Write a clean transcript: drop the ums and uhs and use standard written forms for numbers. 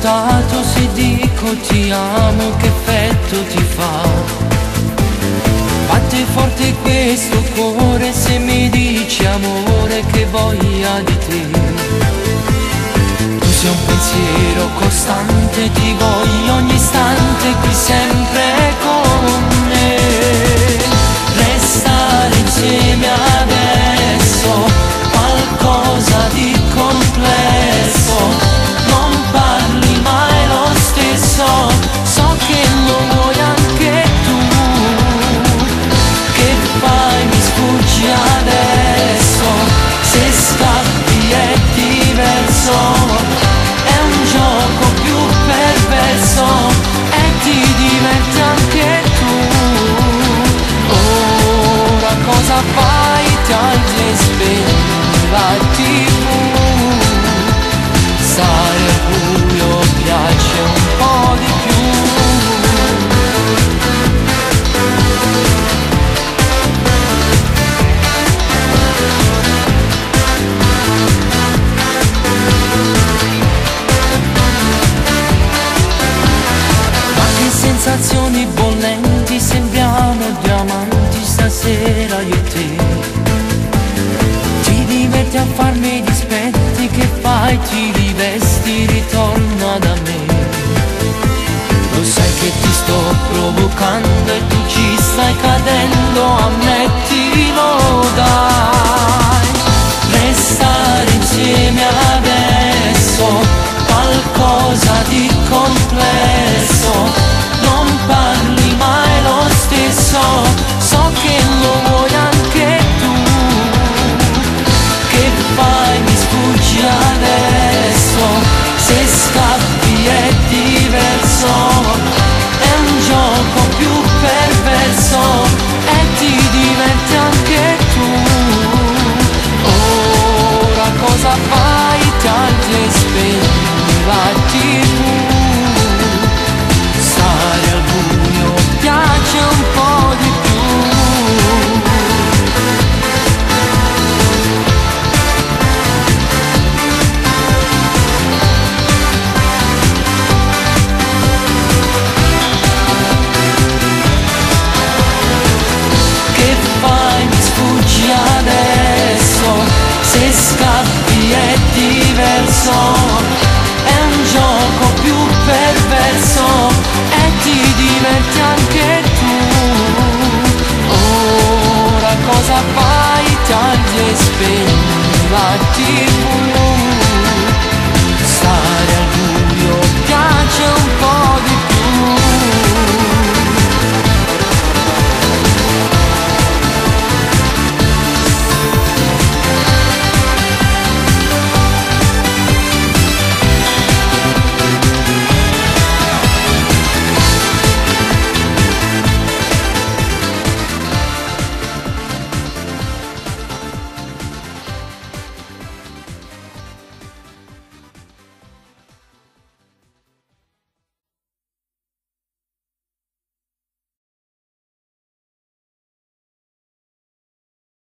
scontato se dico ti amo, che effetto ti fa? Batte forte questo cuore se mi dici amore che voglia di te. Tu sei un pensiero costante, ti voglio ogni istante qui sempre con me. Restare insieme adesso, qualcosa di complesso. Non parli mai lo stesso, so che lo vuoi anche tu. Che fai, mi sfuggi adesso, se scappi è diverso. È un gioco più perverso e ti diverti anche tu. Ora cosa fai? Ti alzi e spegni la TV. Stare al buio piace un po' di più. Ma che sensazioni bollenti, sembriamo diamanti stasera io e te. Ti diverti a farmi dispetti, che fai? Ti rivesti, ritorna da me. Lo sai che ti sto provocando e tu ci stai cadendo, ammettilo dai. Restare insieme adesso, qualcosa di complesso. Non parli mai lo stesso, so che lo vuoi anche tu. Che fai, mi sfuggi adesso, se scappi è diverso. È un gioco più perverso e ti diverti anche tu. Ora cosa fai? Ti alzi e spegni la TV. Stare al buio piace un po' di più. Che fai, mi sfuggi adesso, se scappi è diverso. È un gioco più perverso e ti diverti anche tu. Ora cosa fai? Ti alzi e spegni la TV.